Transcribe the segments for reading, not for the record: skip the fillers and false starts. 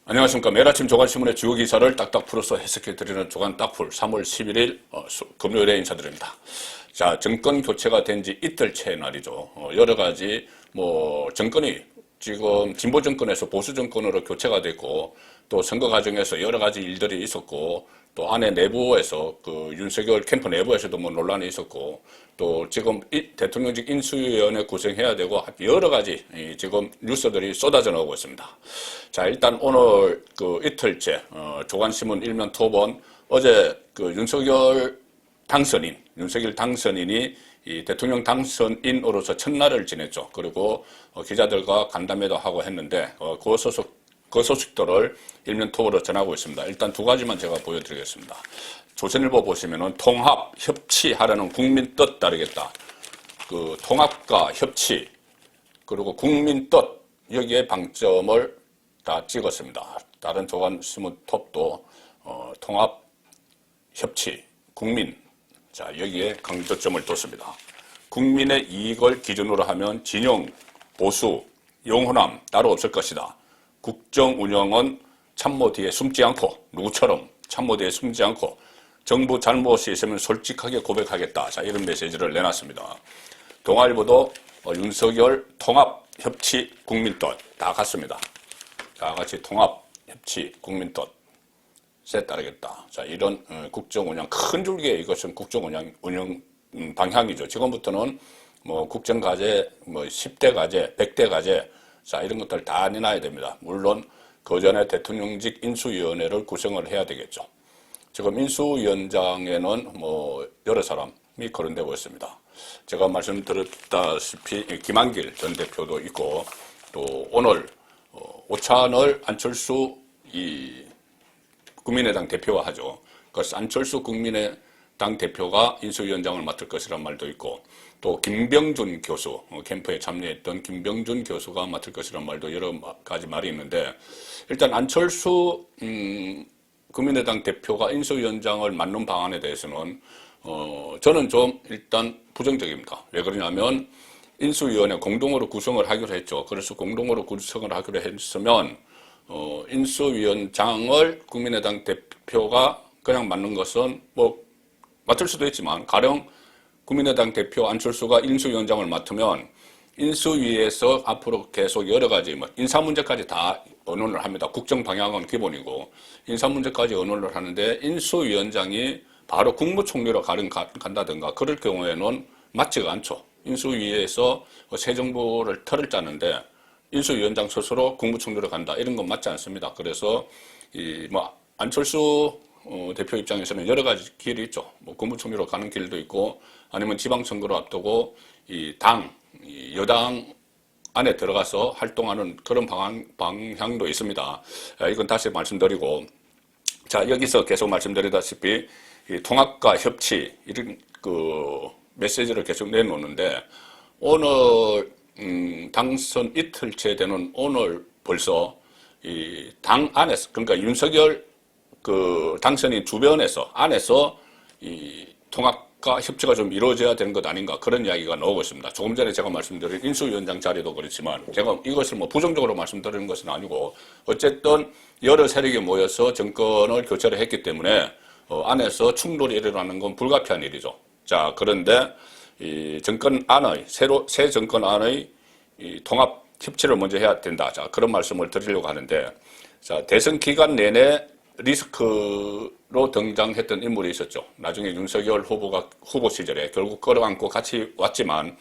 안녕하십니까. 매일 아침 조간신문의 주요 기사를 딱딱 풀어서 해석해드리는 조간 딱풀 3월 11일 금요일에 인사드립니다. 자, 정권 교체가 된 지 이틀째 날이죠. 여러 가지 정권이 지금 진보 정권에서 보수 정권으로 교체가 됐고, 또 선거 과정에서 여러 가지 일들이 있었고, 또 안에 내부에서 윤석열 캠프 내부에서도 논란이 있었고, 또 지금 대통령직 인수위원회 구성해야 되고 여러 가지 지금 뉴스들이 쏟아져 나오고 있습니다. 자, 일단 오늘 이틀째 조간신문 일면 토본 어제 윤석열 당선인이 이 대통령 당선인으로서 첫날을 지냈죠. 그리고 기자들과 간담회도 하고 했는데 그 소식들을 일면 톱으로 전하고 있습니다. 일단 두 가지만 제가 보여드리겠습니다. 조선일보 보시면은 통합, 협치하라는 국민 뜻 따르겠다. 통합과 협치, 그리고 국민 뜻, 여기에 방점을 다 찍었습니다. 다른 조간신문 톱도 통합, 협치, 국민, 자, 여기에 강조점을 뒀습니다. 국민의 이익을 기준으로 하면 진영, 보수, 영호남 따로 없을 것이다. 국정 운영은 참모 뒤에 숨지 않고, 누구처럼 참모 뒤에 숨지 않고, 정부 잘못이 있으면 솔직하게 고백하겠다. 자, 이런 메시지를 내놨습니다. 동아일보도 윤석열 통합, 협치, 국민 뜻 다 같습니다. 다 같이 통합, 협치, 국민 뜻에 따르겠다. 자, 이런 국정 운영, 큰 줄기에 이것은 국정 운영 방향이죠. 지금부터는 국정 과제, 10대 과제, 100대 과제, 자, 이런 것들 다 내놔야 됩니다. 물론 그 전에 대통령직 인수위원회를 구성을 해야 되겠죠. 지금 인수위원장에는 여러 사람이 거론되고 있습니다. 제가 말씀드렸다시피 김한길 전 대표도 있고, 또 오늘 오찬을 안철수 국민의당 대표가 하죠. 그래서 안철수 국민의당 대표가 인수위원장을 맡을 것이란 말도 있고, 또 김병준 교수, 캠프에 참여했던 김병준 교수가 맡을 것이란 말도 여러 가지 말이 있는데, 일단 안철수 국민의당 대표가 인수위원장을 맡는 방안에 대해서는 저는 좀 일단 부정적입니다. 왜 그러냐면 인수위원회 공동으로 구성을 하기로 했죠. 그래서 공동으로 구성을 하기로 했으면 인수위원장을 국민의당 대표가 그냥 맡는 것은 맡을 수도 있지만, 가령 국민의당 대표 안철수가 인수위원장을 맡으면 인수위에서 앞으로 계속 여러 가지 인사 문제까지 다 의논을 합니다. 국정 방향은 기본이고 인사 문제까지 의논을 하는데, 인수위원장이 바로 국무총리로 간다든가 그럴 경우에는 맞지가 않죠. 인수위에서 새 정부를 틀을 짜는데 인수위원장 스스로 국무총리로 간다, 이런 건 맞지 않습니다. 그래서 안철수 대표 입장에서는 여러 가지 길이 있죠. 국무총리로 가는 길도 있고, 아니면 지방선거를 앞두고 여당 안에 들어가서 활동하는 그런 방향도 있습니다. 이건 다시 말씀드리고, 자, 여기서 계속 말씀드리다시피 통합과 협치, 이런 메시지를 계속 내놓는데, 오늘 당선 이틀째 되는 오늘 벌써 당 안에서, 그러니까 윤석열 당선인 주변에서, 안에서 통합과 협치가 좀 이루어져야 되는 것 아닌가, 그런 이야기가 나오고 있습니다. 조금 전에 제가 말씀드린 인수위원장 자리도 그렇지만, 제가 이것을 부정적으로 말씀드리는 것은 아니고, 어쨌든 여러 세력이 모여서 정권을 교체를 했기 때문에 안에서 충돌이 일어나는 건 불가피한 일이죠. 자, 그런데 이 정권 안의 새 정권 안의 통합 협치를 먼저 해야 된다. 자, 그런 말씀을 드리려고 하는데, 자, 대선 기간 내내 리스크로 등장했던 인물이 있었죠. 나중에 윤석열 후보 시절에 결국 끌어안고 같이 왔지만,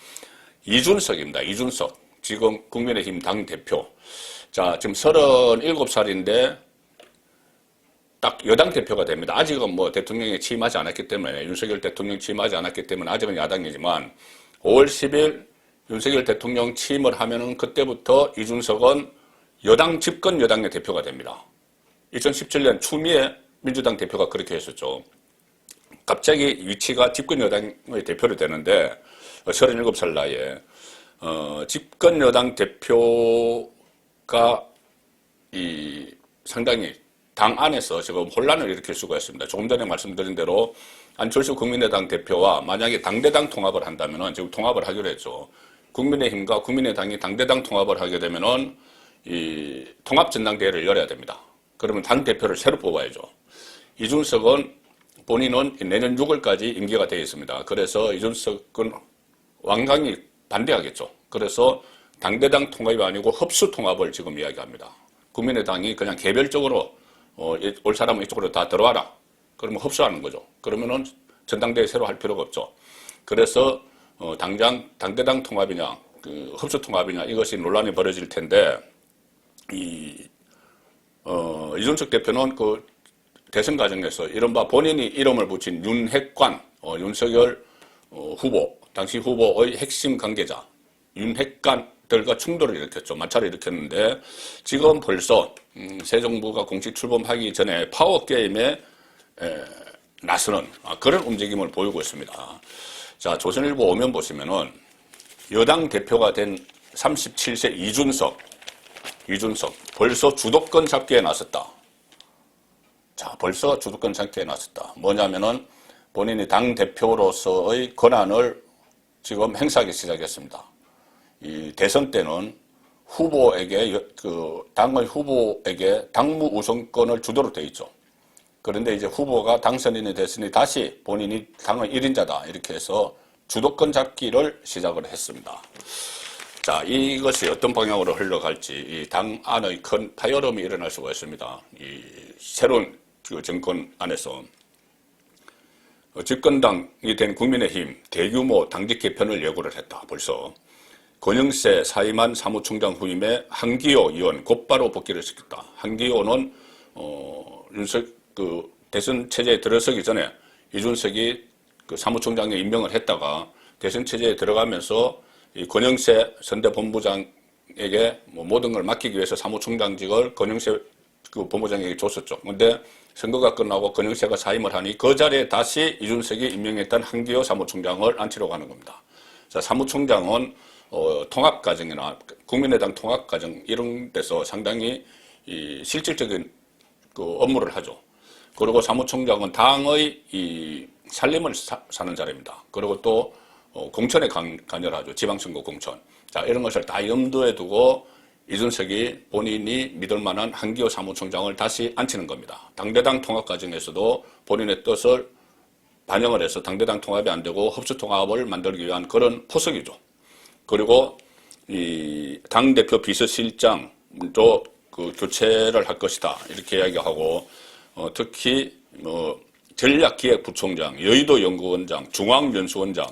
이준석입니다. 이준석. 지금 국민의힘 당대표. 자, 지금 37살인데 딱 여당 대표가 됩니다. 아직은 대통령이 취임하지 않았기 때문에, 윤석열 대통령 취임하지 않았기 때문에 아직은 야당이지만, 5월 10일 윤석열 대통령 취임을 하면은 그때부터 이준석은 집권 여당의 대표가 됩니다. 2017년 추미애 민주당 대표가 그렇게 했었죠. 갑자기 위치가 집권 여당의 대표로 되는데, 37살 나이에 집권 여당 대표가 상당히 당 안에서 지금 혼란을 일으킬 수가 있습니다. 조금 전에 말씀드린 대로 안철수 국민의당 대표와 만약에 당대당 통합을 한다면은, 지금 통합을 하기로 했죠. 국민의힘과 국민의당이 당대당 통합을 하게 되면은 이 통합전당대회를 열어야 됩니다. 그러면 당대표를 새로 뽑아야죠. 이준석은 본인은 내년 6월까지 임기가 되어 있습니다. 그래서 이준석은 완강히 반대하겠죠. 그래서 당대당 통합이 아니고 흡수 통합을 지금 이야기합니다. 국민의당이 그냥 개별적으로 올 사람은 이쪽으로 다 들어와라. 그러면 흡수하는 거죠. 그러면은 전당대회 새로 할 필요가 없죠. 그래서 당장 당대당 통합이냐 흡수 통합이냐 이것이 논란이 벌어질 텐데 이준석 대표는 그 대선 과정에서 이른바 본인이 이름을 붙인 윤핵관 윤석열 후보 당시 후보의 핵심 관계자 윤핵관들과 충돌을 일으켰죠. 마찰을 일으켰는데 지금 벌써 새 정부가 공식 출범하기 전에 파워게임에 나서는 그런 움직임을 보이고 있습니다. 자, 조선일보 오면 보시면은 여당 대표가 된 37세 이준석 벌써 주도권 잡기에 나섰다. 자, 벌써 주도권 잡기에 나섰다. 뭐냐면은 본인이 당 대표로서의 권한을 지금 행사하기 시작했습니다. 이 대선 때는 후보에게 당의 후보에게 당무 우선권을 주도록 돼 있죠. 그런데 이제 후보가 당선인이 됐으니 다시 본인이 당의 1인자다 이렇게 해서 주도권 잡기를 시작을 했습니다. 자, 이것이 어떤 방향으로 흘러갈지 이 당 안의 큰 파열음이 일어날 수가 있습니다. 이 새로운 그 정권 안에서 집권당이 된 국민의힘 대규모 당직 개편을 예고를 했다. 벌써 권영세 사임한 사무총장 후임에 한기호 의원 곧바로 복귀를 시켰다. 한기호는 윤석 대선 체제에 들어서기 전에 이준석이 그 사무총장에 임명을 했다가 대선 체제에 들어가면서 이 권영세 선대본부장에게 모든 걸 맡기기 위해서 사무총장직을 권영세 그 본부장에게 줬었죠. 그런데 선거가 끝나고 권영세가 사임을 하니 그 자리에 다시 이준석이 임명했던 한기호 사무총장을 앉히려고 하는 겁니다. 자, 사무총장은 통합 과정이나 국민의당 통합 과정 이런 데서 상당히 이 실질적인 그 업무를 하죠. 그리고 사무총장은 당의 이 살림을 사는 자리입니다. 그리고 또 공천에 관여를 하죠. 지방선거 공천. 자, 이런 것을 다 염두에 두고 이준석이 본인이 믿을 만한 한기호 사무총장을 다시 앉히는 겁니다. 당대당 통합 과정에서도 본인의 뜻을 반영을 해서 당대당 통합이 안 되고 흡수 통합을 만들기 위한 그런 포석이죠. 그리고 이 당대표 비서실장도 그 교체를 할 것이다. 이렇게 이야기하고 특히 전략기획부총장, 여의도연구원장, 중앙연수원장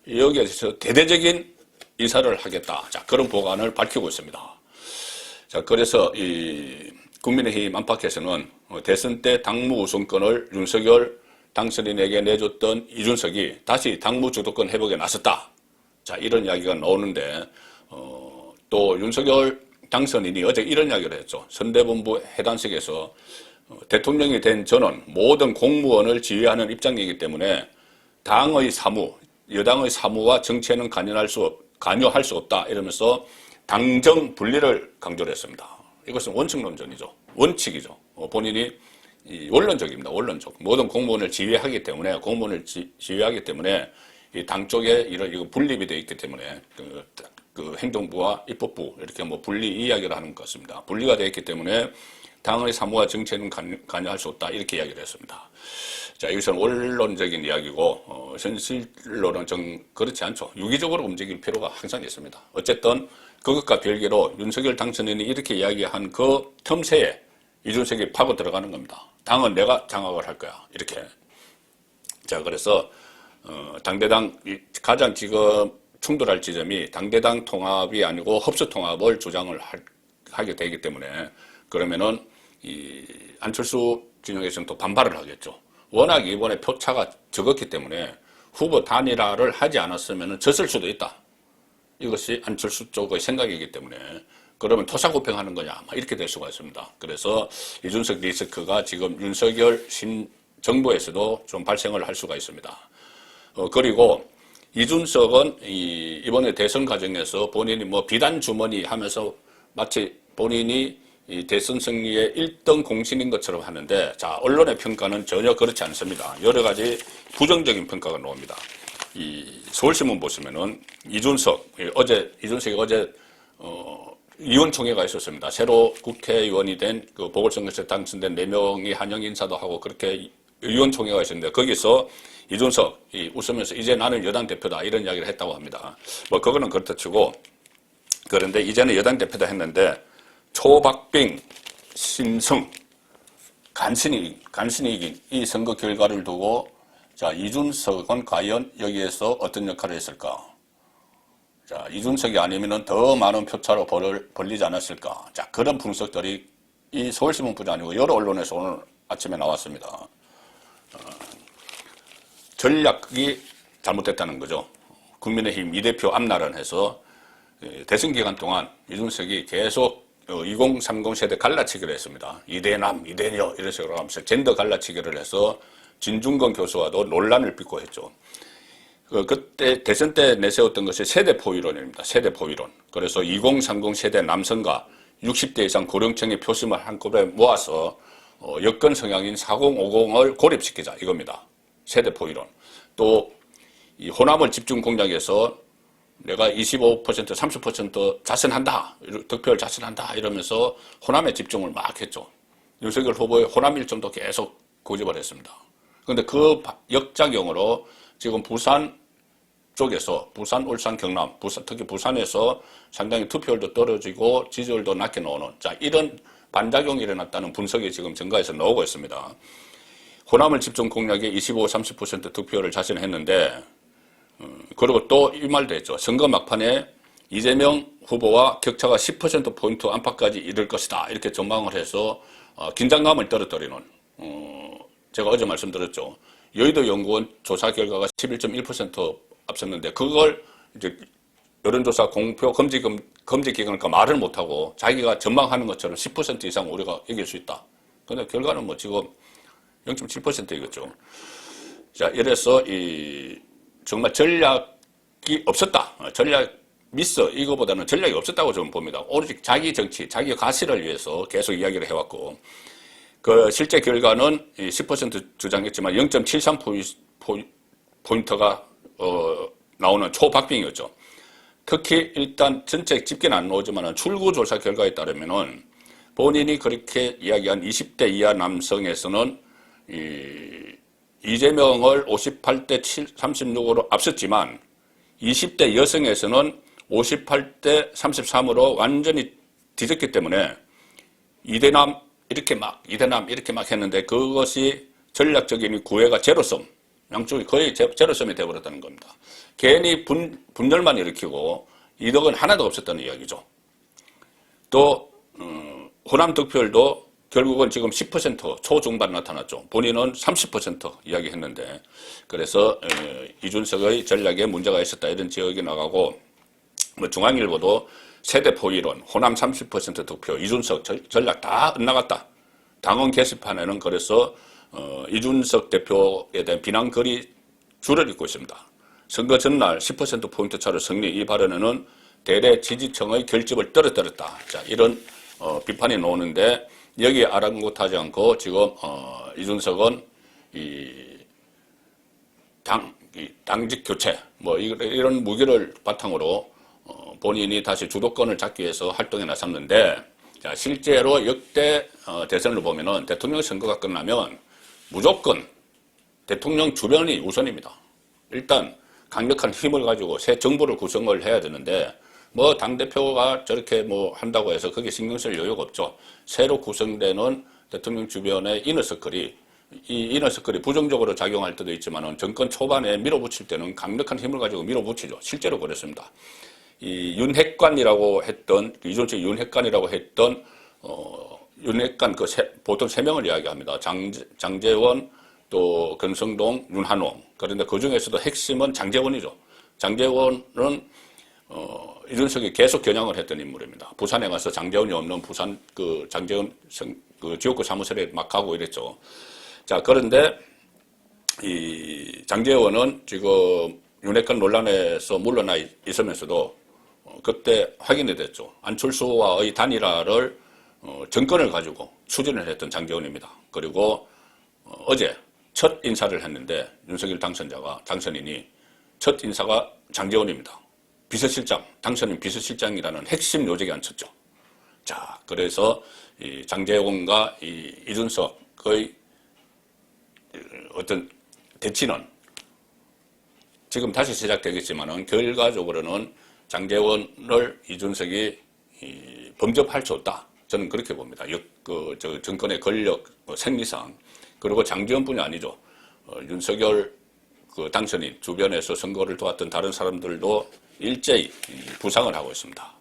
여기에서 대대적인 인사를 하겠다. 자, 그런 보관을 밝히고 있습니다. 자, 그래서 이 국민의힘 안팎에서는 대선 때 당무 우선권을 윤석열 당선인에게 내줬던 이준석이 다시 당무 주도권 회복에 나섰다. 자, 이런 이야기가 나오는데 또 윤석열 당선인이 어제 이런 이야기를 했죠. 선대본부 해단식에서 대통령이 된 저는 모든 공무원을 지휘하는 입장이기 때문에 당의 사무, 여당의 사무와 정치에는 관여할 수 없다. 이러면서 당정 분리를 강조를 했습니다. 이것은 원칙론전이죠. 원칙이죠. 본인이 원론적입니다. 원론적. 모든 공무원을 지휘하기 때문에 이 당 쪽에 이거 분립이 되어 있기 때문에 그 행정부와 입법부 이렇게 분리 이야기를 하는 것 같습니다. 분리가 되어 있기 때문에 당의 사무와 정치에는 관여할 수 없다. 이렇게 이야기를 했습니다. 자, 이것은 원론적인 이야기고 현실로는 좀 그렇지 않죠. 유기적으로 움직일 필요가 항상 있습니다. 어쨌든 그것과 별개로 윤석열 당선인이 이렇게 이야기한 그 틈새에 이준석이 파고 들어가는 겁니다. 당은 내가 장악을 할 거야. 이렇게. 자, 그래서 당대당 가장 지금 충돌할 지점이 당대당 통합이 아니고 흡수 통합을 주장을 하게 되기 때문에 그러면은 이 안철수 진영에서는 또 반발을 하겠죠. 워낙 이번에 표차가 적었기 때문에 후보 단일화를 하지 않았으면 졌을 수도 있다. 이것이 안철수 쪽의 생각이기 때문에 그러면 토사구팽하는 거냐 이렇게 될 수가 있습니다. 그래서 이준석 리스크가 지금 윤석열 신정부에서도 좀 발생을 할 수가 있습니다. 그리고 이준석은 이번에 대선 과정에서 본인이 비단 주머니 하면서 마치 본인이 이 대선 승리의 1등 공신인 것처럼 하는데, 자, 언론의 평가는 전혀 그렇지 않습니다. 여러 가지 부정적인 평가가 나옵니다. 이 서울신문 보시면은 이준석이 어제 의원총회가 있었습니다. 새로 국회의원이 된 그 보궐선거에서 당선된 4명이 한영 인사도 하고 그렇게 의원총회가 있었는데 거기서 이준석이 웃으면서 이제 나는 여당 대표다 이런 이야기를 했다고 합니다. 뭐 그거는 그렇다 치고 그런데 이제는 여당 대표다 했는데 초박빙 신승 간신히 이긴 이 선거 결과를 두고 자 이준석은 과연 여기에서 어떤 역할을 했을까? 자, 이준석이 아니면은 더 많은 표차로 벌리지 않았을까? 자, 그런 분석들이 이 서울신문뿐이 아니고 여러 언론에서 오늘 아침에 나왔습니다. 전략이 잘못됐다는 거죠. 국민의힘 이대표 앞나란해서 대선 기간 동안 이준석이 계속 2030 세대 갈라치기를 했습니다. 이대남, 이대녀 이런 식으로 하면서 젠더 갈라치기를 해서 진중권 교수와도 논란을 빚고 했죠. 그때 대선 때 내세웠던 것이 세대포이론입니다. 세대포이론. 그래서 2030 세대 남성과 60대 이상 고령층의 표심을 한꺼번에 모아서 여권 성향인 4050을 고립시키자 이겁니다. 세대포이론. 또 이 호남을 집중 공략해서 내가 25% 30% 자선한다. 득표를 자선한다. 이러면서 호남에 집중을 막 했죠. 윤석열 후보의 호남 일정도 계속 고집을 했습니다. 그런데 그 역작용으로 지금 부산 쪽에서 부산, 울산, 경남, 특히 부산에서 상당히 투표율도 떨어지고 지지율도 낮게 나오는 자 이런 반작용이 일어났다는 분석이 지금 증가해서 나오고 있습니다. 호남을 집중 공략에 25, 30% 득표를 자신했는데 그리고 또 이 말도 했죠. 선거 막판에 이재명 후보와 격차가 10%포인트 안팎까지 이를 것이다. 이렇게 전망을 해서 긴장감을 떨어뜨리는 제가 어제 말씀드렸죠. 여의도 연구원 조사 결과가 11.1% 앞섰는데 그걸 이제 여론조사 공표 검증 기관이니까 말을 못하고 자기가 전망하는 것처럼 10% 이상 우리가 이길 수 있다. 근데 결과는 뭐 지금 0.7%이겠죠. 자, 이래서 정말 전략이 없었다. 전략 미스 이거보다는 전략이 없었다고 저는 봅니다. 오로지 자기 정치, 자기 가시를 위해서 계속 이야기를 해왔고 그 실제 결과는 10% 주장했지만 0.73포인트가 나오는 초박빙이었죠. 특히 일단 전체 집계는 안 나오지만 출구조사 결과에 따르면은 본인이 그렇게 이야기한 20대 이하 남성에서는 이재명을 58대 36으로 앞섰지만 20대 여성에서는 58대 33으로 완전히 뒤졌기 때문에 이대남 이렇게 막 했는데 그것이 전략적인 구애가 제로섬 양쪽이 거의 제로섬이 되어버렸다는 겁니다. 괜히 분열만 일으키고 이득은 하나도 없었다는 이야기죠. 또 호남 득표율도 결국은 지금 10% 초중반 나타났죠. 본인은 30% 이야기했는데 그래서 이준석의 전략에 문제가 있었다 이런 지적이 나가고 뭐 중앙일보도 세대포이론 호남 30% 득표 이준석 전략 다 엇나갔다. 당원 게시판에는 그래서 이준석 대표에 대한 비난글이 줄을 잇고 있습니다. 선거 전날 10%포인트 차로 승리 이 발언에는 대래 지지층의 결집을 떨어뜨렸다. 자, 이런 비판이 나오는데 여기에 아랑곳하지 않고 지금 이준석은 당직 교체 뭐 이런 무기를 바탕으로 본인이 다시 주도권을 잡기 위해서 활동에 나섰는데 자, 실제로 역대 대선을 보면은 대통령 선거가 끝나면 무조건 대통령 주변이 우선입니다. 일단 강력한 힘을 가지고 새 정부를 구성을 해야 되는데 뭐 당대표가 저렇게 뭐 한다고 해서 그게 신경 쓸 여유가 없죠. 새로 구성되는 대통령 주변의 이너서클이 이 이너서클이 부정적으로 작용할 때도 있지만 정권 초반에 밀어붙일 때는 강력한 힘을 가지고 밀어붙이죠. 실제로 그랬습니다. 이 윤핵관이라고 했던 이준석 윤핵관이라고 했던 윤핵관 보통 3명을 이야기합니다. 장제원 또 권성동 윤한홍 그런데 그 중에서도 핵심은 장제원이죠. 장제원은 이준석이 계속 겨냥을 했던 인물입니다. 부산에 가서 장제원이 없는 부산 장제원 지역구 사무실에 막 가고 이랬죠. 자, 그런데 이 장제원은 지금 윤핵관 논란에서 물러나 있으면서도 그때 확인이 됐죠. 안철수와의 단일화를 정권을 가지고 추진을 했던 장제원입니다. 그리고 어제 첫 인사를 했는데 윤석열 당선인이 첫 인사가 장제원입니다. 비서실장, 당선인 비서실장이라는 핵심 요직에 앉혔죠. 자, 그래서 이 장제원과 이 이준석의 어떤 대치는 지금 다시 시작되겠지만은 결과적으로는 장제원을 이준석이 범접할 수 없다. 저는 그렇게 봅니다. 정권의 권력 생리상 그리고 장제원뿐이 아니죠. 윤석열 당선인 주변에서 선거를 도왔던 다른 사람들도 일제히 부상을 하고 있습니다.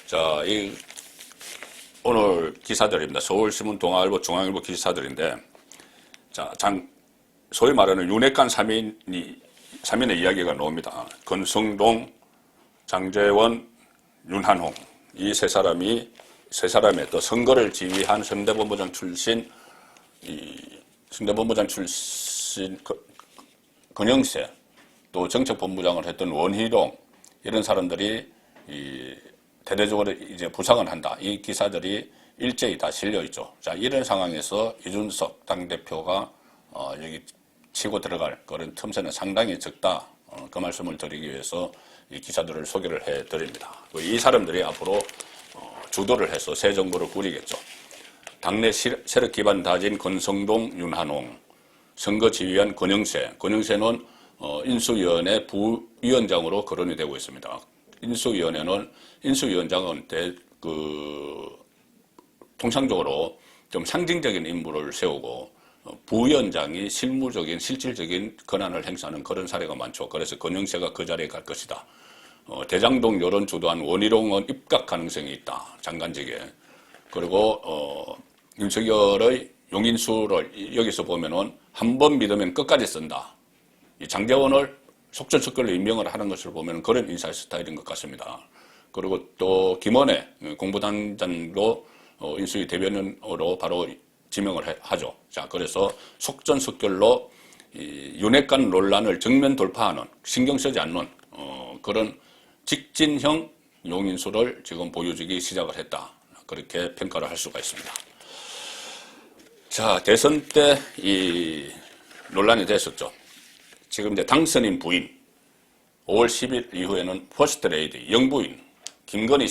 자, 오늘 기사들입니다. 서울신문, 동아일보, 중앙일보 기사들인데, 자, 소위 말하는 윤핵관 3인의 이야기가 나옵니다. 권성동, 장제원, 윤한홍 이 세 사람의 또 선거를 지휘한 선대본부장 출신 권영세, 또 정책본부장을 했던 원희룡 이런 사람들이 대대적으로 이제 부상을 한다. 이 기사들이 일제히 다 실려 있죠. 자, 이런 상황에서 이준석 당대표가 여기 치고 들어갈 그런 틈새는 상당히 적다. 그 말씀을 드리기 위해서 이 기사들을 소개를 해 드립니다. 이 사람들이 앞으로 주도를 해서 새 정부를 꾸리겠죠. 당내 세력 기반 다진 권성동, 윤한홍, 선거 지휘한 권영세는 인수위원회 부위원장으로 거론이 되고 있습니다. 인수위원장은 통상적으로 좀 상징적인 인물을 세우고 부위원장이 실질적인 권한을 행사하는 그런 사례가 많죠. 그래서 권영세가 그 자리에 갈 것이다. 대장동 여론 주도한 원희룡은 입각 가능성이 있다. 장관직에. 그리고 윤석열의 용인수를 여기서 보면은 한 번 믿으면 끝까지 쓴다. 이 장제원을 속전속결로 임명을 하는 것을 보면 그런 인사 스타일인 것 같습니다. 그리고 또 김원혜 공보단장도 인수위 대변인으로 바로 지명을 하죠. 자, 그래서 속전속결로 윤핵관 논란을 정면 돌파하는, 신경 쓰지 않는 그런 직진형 용인수를 지금 보여주기 시작을 했다. 그렇게 평가를 할 수가 있습니다. 자, 대선 때 이 논란이 됐었죠. 지금 이제 당선인 부인, 5월 10일 이후에는 퍼스트레이디, 영부인, 김건희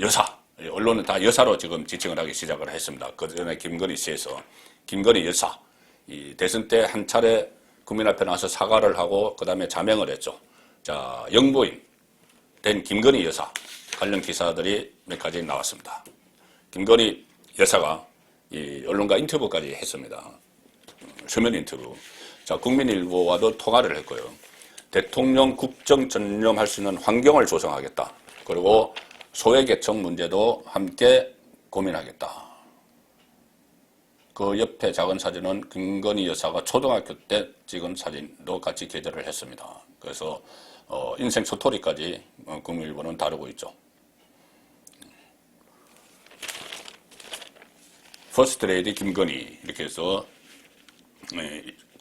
여사, 언론은 다 여사로 지금 지칭을 하기 시작을 했습니다. 그 전에 김건희 씨에서 김건희 여사, 이 대선 때 한 차례 국민 앞에 나와서 사과를 하고 그 다음에 자명을 했죠. 자, 영부인 된 김건희 여사 관련 기사들이 몇 가지 나왔습니다. 김건희 여사가 이 언론과 인터뷰까지 했습니다. 서면 인터뷰. 자, 국민일보와도 통화를 했고요. 대통령 국정 전념할 수 있는 환경을 조성하겠다. 그리고 소외계층 문제도 함께 고민하겠다. 그 옆에 작은 사진은 김건희 여사가 초등학교 때 찍은 사진도 같이 게재를 했습니다. 그래서 인생 스토리까지 국민일보는 다루고 있죠. 퍼스트레이디 김건희 이렇게 해서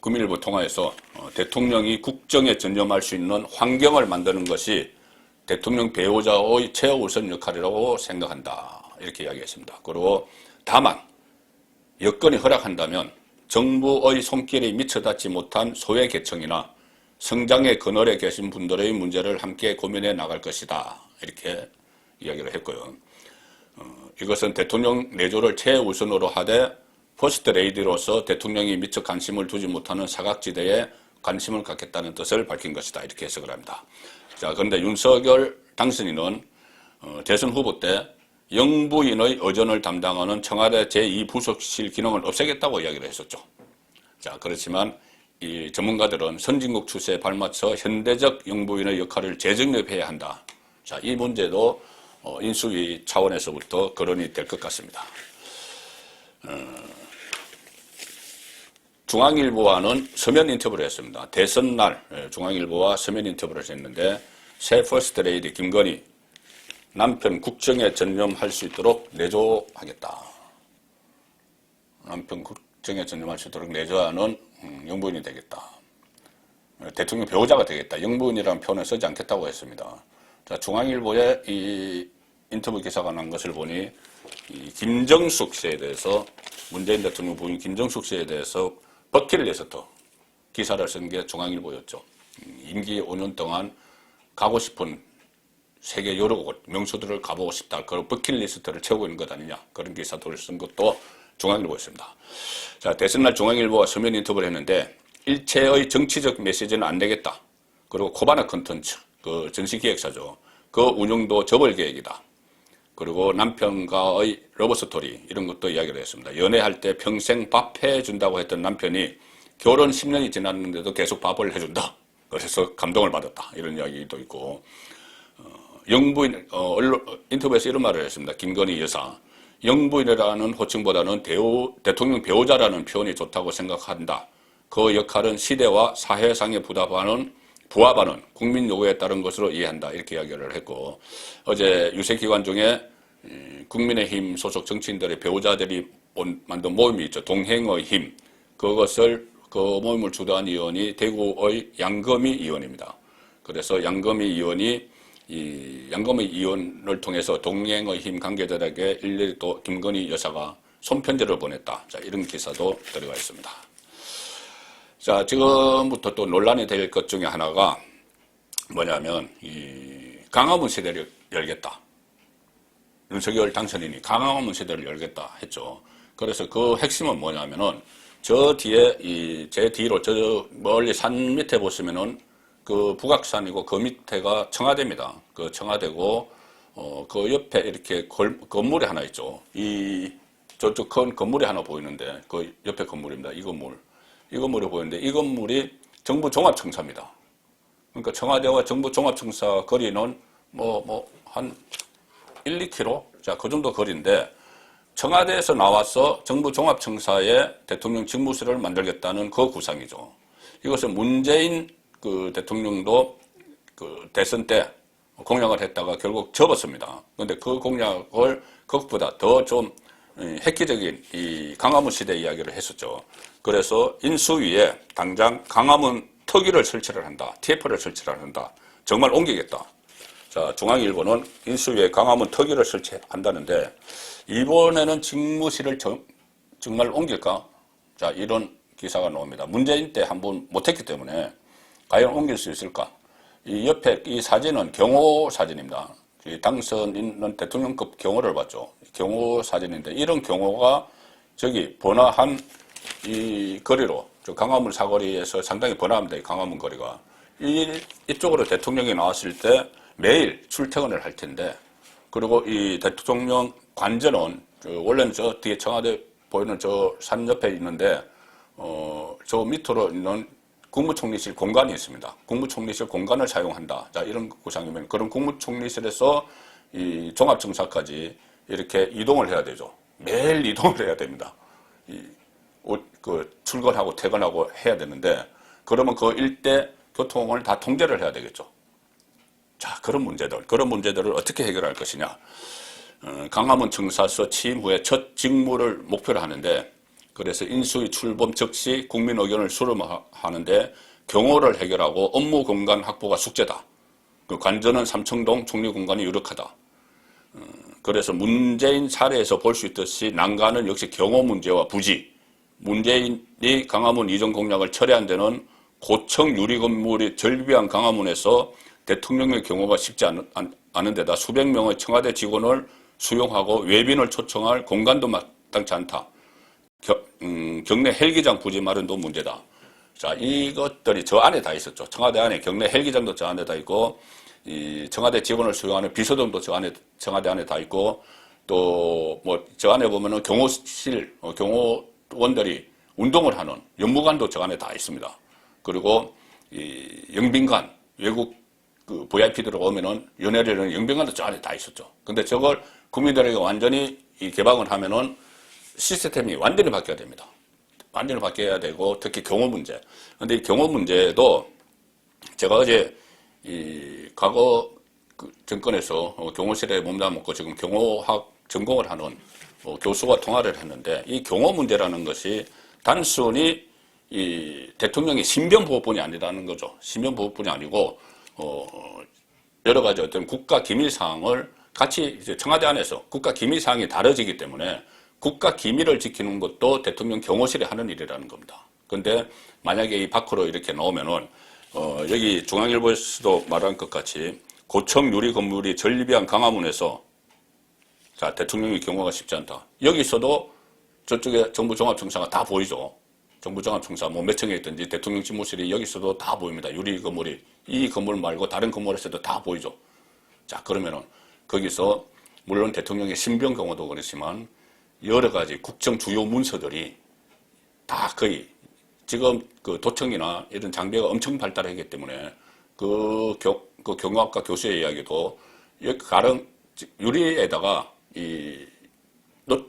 국민일보 통화에서 대통령이 국정에 전념할 수 있는 환경을 만드는 것이 대통령 배우자의 최우선 역할이라고 생각한다. 이렇게 이야기했습니다. 그리고 다만 여건이 허락한다면 정부의 손길이 미쳐 닿지 못한 소외계층이나 성장의 그늘에 계신 분들의 문제를 함께 고민해 나갈 것이다. 이렇게 이야기를 했고요. 이것은 대통령 내조를 최우선으로 하되 퍼스트레이디로서 대통령이 미처 관심을 두지 못하는 사각지대에 관심을 갖겠다는 뜻을 밝힌 것이다. 이렇게 해석을 합니다. 자, 그런데 윤석열 당선인은 대선 후보 때 영부인의 의전을 담당하는 청와대 제2부속실 기능을 없애겠다고 이야기를 했었죠. 자, 그렇지만 이 전문가들은 선진국 추세에 발맞춰 현대적 영부인의 역할을 재정립해야 한다. 자, 이 문제도 인수위 차원에서부터 거론이 될 것 같습니다. 중앙일보와는 서면 인터뷰를 했습니다. 대선 날 중앙일보와 서면 인터뷰를 했는데 새 퍼스트레이디 김건희 남편 국정에 전념할 수 있도록 내조하겠다. 남편 국정에 전념할 수 있도록 내조하는 영부인이 되겠다. 대통령 배우자가 되겠다. 영부인이라는 표현을 쓰지 않겠다고 했습니다. 자, 중앙일보에 이 인터뷰 기사가 난 것을 보니 이 김정숙 씨에 대해서 문재인 대통령 부인 김정숙 씨에 대해서 버킷리스트 기사를 쓴 게 중앙일보였죠. 임기 5년 동안 가고 싶은 세계 여러 곳 명소들을 가보고 싶다. 그런 버킷리스트를 채우고 있는 것 아니냐. 그런 기사들을 쓴 것도 중앙일보였습니다. 자, 대선날 중앙일보와 서면 인터뷰를 했는데 일체의 정치적 메시지는 안 되겠다. 그리고 코바나 컨텐츠, 그 전시기획사죠. 그 운영도 접을 계획이다. 그리고 남편과의 러브스토리 이런 것도 이야기를 했습니다. 연애할 때 평생 밥 해준다고 했던 남편이 결혼 10년이 지났는데도 계속 밥을 해준다. 그래서 감동을 받았다. 이런 이야기도 있고 영부인, 인터뷰에서 이런 말을 했습니다. 김건희 여사. 영부인이라는 호칭보다는 대통령 배우자라는 표현이 좋다고 생각한다. 그 역할은 시대와 사회상에 부합하는 국민 요구에 따른 것으로 이해한다. 이렇게 이야기를 했고 어제 유세기관 중에 국민의힘 소속 정치인들의 배우자들이 만든 모임이 있죠. 동행의 힘. 그 모임을 주도한 의원이 대구의 양금희 의원입니다. 그래서 양금희 의원을 통해서 동행의 힘 관계자들에게 일일이 또 김건희 여사가 손편지를 보냈다. 자, 이런 기사도 들어가 있습니다. 자, 지금부터 또 논란이 될 것 중에 하나가 뭐냐면, 강화문 시대를 열겠다. 윤석열 당선인이 강화문 시대를 열겠다 했죠. 그래서 그 핵심은 뭐냐면은, 저 뒤에, 제 뒤로, 저 멀리 산 밑에 보시면은, 그 북악산이고 그 밑에가 청와대입니다. 그 청와대고, 그 옆에 이렇게 건물이 하나 있죠. 저쪽 큰 건물이 하나 보이는데, 그 옆에 건물입니다. 이 건물이 보이는데, 이 건물이 정부 종합청사입니다. 그러니까 청와대와 정부 종합청사 거리는 한 1, 2km? 자, 그 정도 거리인데, 청와대에서 나와서 정부 종합청사에 대통령 집무실을 만들겠다는 그 구상이죠. 이것은 문재인 그 대통령도 그 대선 때 공약을 했다가 결국 접었습니다. 그런데 그 공약을 그것보다 더 좀 획기적인 이 강화문 시대 이야기를 했었죠. 그래서 인수위에 당장 강화문 특위를 설치를 한다. TF를 설치를 한다. 정말 옮기겠다. 자, 중앙일보는 인수위에 강화문 특위를 설치한다는데 이번에는 직무실을 정말 옮길까? 자, 이런 기사가 나옵니다. 문재인 때 한번 못했기 때문에 과연 옮길 수 있을까? 이 옆에 이 사진은 경호 사진입니다. 당선인은 대통령급 경호를 받죠. 경호 사진인데 이런 경호가 저기 번화한 이 거리로 강화문 사거리에서 상당히 번화합니다. 이 강화문 거리가. 이쪽으로 대통령이 나왔을 때 매일 출퇴근을 할 텐데 그리고 이 대통령 관저는 원래는 저 뒤에 청와대 보이는 저 산 옆에 있는데 저 밑으로 있는 국무총리실 공간이 있습니다. 국무총리실 공간을 사용한다. 자, 이런 구상이면 그런 국무총리실에서 이 종합청사까지 이렇게 이동을 해야 되죠. 매일 이동을 해야 됩니다. 출근하고 퇴근하고 해야 되는데 그러면 그 일대 교통을 다 통제를 해야 되겠죠. 자, 그런 문제들을 어떻게 해결할 것이냐. 강화문 청사서 취임 후에 첫 직무를 목표로 하는데 그래서 인수위 출범 즉시 국민 의견을 수렴하는데 경호를 해결하고 업무 공간 확보가 숙제다. 그 관저는 삼청동 총리 공간이 유력하다. 그래서 문재인 사례에서 볼 수 있듯이 난관은 역시 경호 문제와 부지. 문재인이 강화문 이전 공약을 철회한 데는 고층 유리 건물이 절비한 강화문에서 대통령의 경호가 쉽지 않은 데다 수백 명의 청와대 직원을 수용하고 외빈을 초청할 공간도 마땅치 않다. 경내 헬기장 부지 마련도 문제다. 자, 이것들이 저 안에 다 있었죠. 청와대 안에 경내 헬기장도 저 안에 다 있고, 이 청와대 직원을 수용하는 비서동도 청와대 안에 다 있고, 또 저 안에 보면은 경호실, 경호원들이 운동을 하는 연무관도 저 안에 다 있습니다. 그리고 이 영빈관, 외국 그 VIP들 오면은 연애를 영빈관도 저 안에 다 있었죠. 근데 저걸 국민들에게 완전히 개방을 하면은 시스템이 완전히 바뀌어야 됩니다. 완전히 바뀌어야 되고 특히 경호 문제. 근데 이 경호 문제도 제가 어제 이 과거 그 정권에서 경호실에 몸담았고 지금 경호학 전공을 하는 교수와 통화를 했는데 이 경호 문제라는 것이 단순히 이 대통령의 신변보호뿐이 아니라는 거죠. 신변보호뿐이 아니고 여러 가지 어떤 국가 기밀 사항을 같이 이제 청와대 안에서 국가 기밀 사항이 다뤄지기 때문에 국가 기밀을 지키는 것도 대통령 경호실이 하는 일이라는 겁니다. 그런데 만약에 이 밖으로 이렇게 나오면은 여기 중앙일보에서도 말한 것 같이 고층 유리 건물이 전리비안 강화문에서 자, 대통령의 경우가 쉽지 않다. 여기서도 저쪽에 정부종합청사가 다 보이죠. 정부종합청사 뭐 몇 층에 있든지 대통령 집무실이 여기서도 다 보입니다. 유리 건물이 이 건물 말고 다른 건물에서도 다 보이죠. 자, 그러면은 거기서 물론 대통령의 신병 경우도 그렇지만 여러 가지 국정 주요 문서들이 다 거의 지금 그 도청이나 이런 장비가 엄청 발달했기 때문에 그 경호학과 교수의 이야기도 가령 유리에다가 이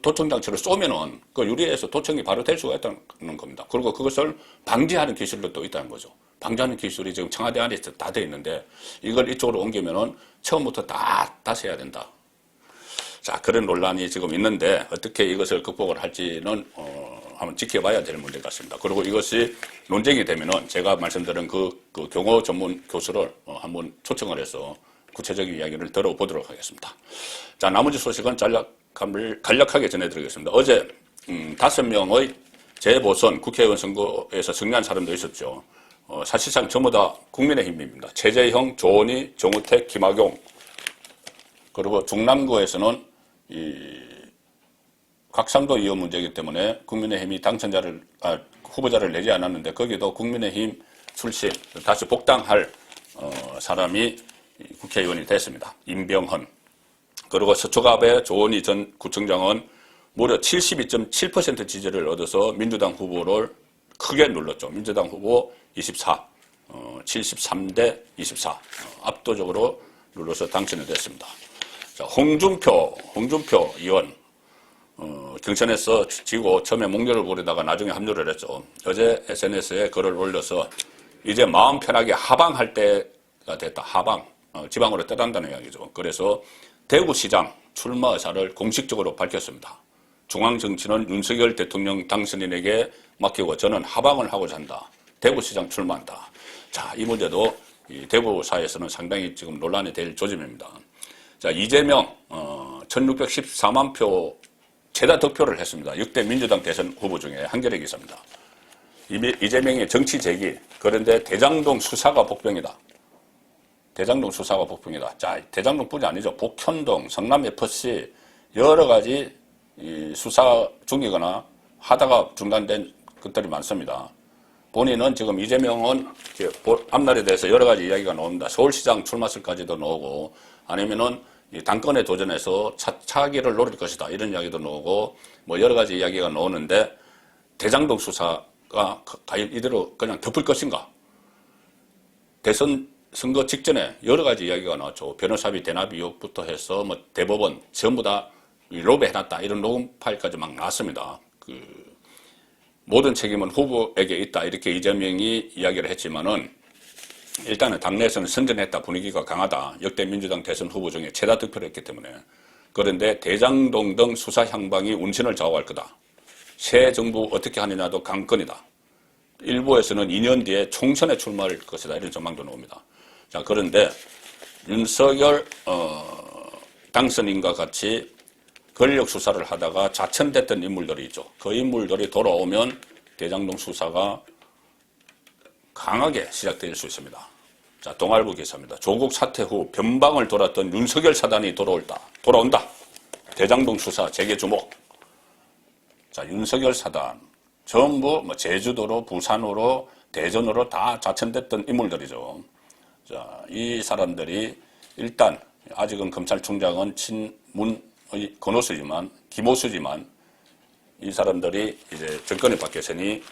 도청 장치를 쏘면은 그 유리에서 도청이 바로 될 수가 있다는 겁니다. 그리고 그것을 방지하는 기술도 또 있다는 거죠. 방지하는 기술이 지금 청와대 안에서 다 돼 있는데 이걸 이쪽으로 옮기면은 처음부터 다시 해야 된다. 자, 그런 논란이 지금 있는데 어떻게 이것을 극복을 할지는 한번 지켜봐야 될 문제 같습니다. 그리고 이것이 논쟁이 되면은 제가 말씀드린 그 경호 전문 교수를 한번 초청을 해서 구체적인 이야기를 들어보도록 하겠습니다. 자, 나머지 소식은 간략하게 전해드리겠습니다. 어제 5명의 재보선 국회의원 선거에서 승리한 사람도 있었죠. 사실상 전부 다 국민의힘입니다. 최재형, 조원희, 정우택, 김학용. 그리고 중남구에서는 곽상도 의원 문제이기 때문에 국민의힘이 후보자를 내지 않았는데 거기도 국민의힘 출신 다시 복당할 사람이 국회의원이 됐습니다. 임병헌. 그리고 서초갑의 조원희 전 구청장은 무려 72.7% 지지를 얻어서 민주당 후보를 크게 눌렀죠. 민주당 후보 24, 73대 24 압도적으로 눌러서 당선이 됐습니다. 자, 홍준표 의원 경선에서 지고 처음에 목렬을 부리다가 나중에 합류를 했죠. 어제 SNS에 글을 올려서 이제 마음 편하게 하방할 때가 됐다. 하방. 지방으로 떠난다는 이야기죠. 그래서 대구시장 출마 의사를 공식적으로 밝혔습니다. 중앙정치는 윤석열 대통령 당선인에게 맡기고 저는 하방을 하고자 한다. 대구시장 출마한다. 자, 이 문제도 이 대구 사회에서는 상당히 지금 논란이 될 조짐입니다. 자, 이재명 1614만 표 최다 득표를 했습니다. 6대 민주당 대선 후보 중에 한겨레 기사입니다. 이재명의 정치 재기, 그런데 대장동 수사가 복병이다. 대장동 수사가 복병이다. 자, 대장동뿐이 아니죠. 복현동, 성남FC 여러 가지 수사 중이거나 하다가 중단된 것들이 많습니다. 본인은 지금 이재명은 앞날에 대해서 여러 가지 이야기가 나옵니다. 서울시장 출마설까지도 나오고 아니면은 당권에 도전해서 차기를 노릴 것이다. 이런 이야기도 나오고 뭐 여러 가지 이야기가 나오는데 대장동 수사가 과연 이대로 그냥 덮을 것인가? 대선 선거 직전에 여러 가지 이야기가 나왔죠. 변호사비 대납 의혹부터 해서 뭐 대법원 전부 다 로비 해놨다. 이런 녹음 파일까지 막 나왔습니다. 모든 책임은 후보에게 있다. 이렇게 이재명이 이야기를 했지만은 일단은 당내에서는 선전했다. 분위기가 강하다. 역대 민주당 대선 후보 중에 최다 득표를 했기 때문에. 그런데 대장동 등 수사 향방이 운신을 좌우할 거다. 새 정부 어떻게 하느냐도 관건이다. 일부에서는 2년 뒤에 총선에 출마할 것이다. 이런 전망도 나옵니다. 자, 그런데 윤석열 당선인과 같이 권력 수사를 하다가 자천됐던 인물들이 있죠. 그 인물들이 돌아오면 대장동 수사가 강하게 시작될 수 있습니다. 자, 동아일보 기사입니다. 조국 사퇴 후 변방을 돌았던 윤석열 사단이 돌아온다. 대장동 수사 재개 주목. 자, 윤석열 사단 전부 뭐 제주도로 부산으로 대전으로 다 자천됐던 인물들이죠. 자, 이 사람들이 일단 아직은 검찰총장은 친문의 김호수지만 이 사람들이 이제 정권이 바뀌었으니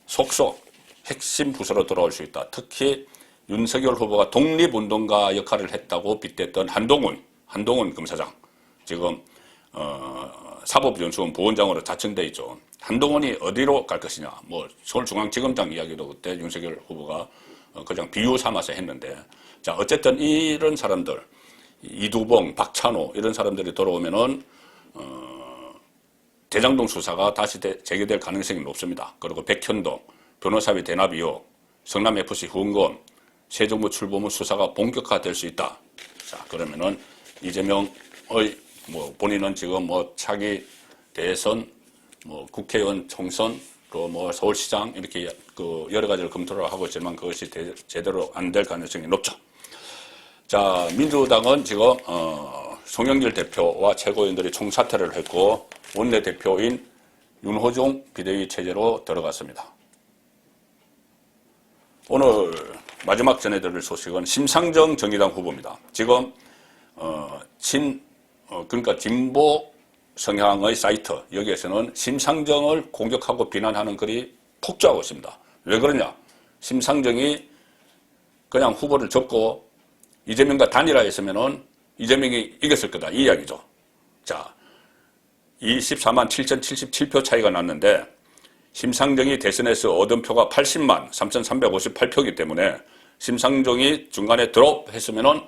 속속 핵심 부서로 돌아올 수 있다. 특히 윤석열 후보가 독립운동가 역할을 했다고 빗댔던 한동훈 검사장 지금 사법연수원 부원장으로 자청돼 있죠. 한동훈이 어디로 갈 것이냐. 뭐 서울중앙지검장 이야기도 그때 윤석열 후보가 그냥 비유 삼아서 했는데, 자, 어쨌든 이런 사람들 이두봉, 박찬호 이런 사람들이 돌아오면은 대장동 수사가 다시 재개될 가능성이 높습니다. 그리고 백현동 변호사비 대납 의혹, 성남FC 후원금, 새 정부 출범 후 수사가 본격화될 수 있다. 자, 그러면은 이재명의 뭐 본인은 지금 뭐 차기 대선, 뭐 국회의원 총선, 또 뭐 서울시장 이렇게 여러 가지를 검토를 하고 있지만 그것이 제대로 안 될 가능성이 높죠. 자, 민주당은 지금 송영길 대표와 최고위원들이 총사퇴를 했고 원내대표인 윤호중 비대위 체제로 들어갔습니다. 오늘 마지막 전해드릴 소식은 심상정 정의당 후보입니다. 지금 그러니까 진보 성향의 사이트 여기에서는 심상정을 공격하고 비난하는 글이 폭주하고 있습니다. 왜 그러냐? 심상정이 그냥 후보를 접고 이재명과 단일화했으면은 이재명이 이겼을 거다 이 이야기죠. 자, 24만 7,077표 차이가 났는데 심상정이 대선에서 얻은 표가 80만 3,358표이기 때문에 심상정이 중간에 드롭했으면은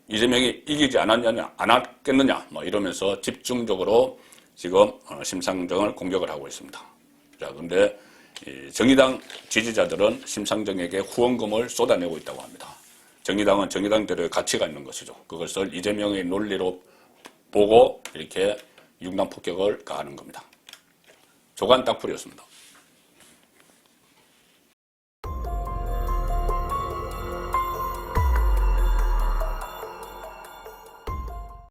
이재명이 이기지 않았겠느냐 뭐 이러면서 집중적으로 지금 심상정을 공격을 하고 있습니다. 자, 근데 정의당 지지자들은 심상정에게 후원금을 쏟아내고 있다고 합니다. 정의당은 정의당대로의 가치가 있는 것이죠. 그것을 이재명의 논리로 보고 이렇게 융단 폭격을 가하는 겁니다. 조간 딱풀이었습니다.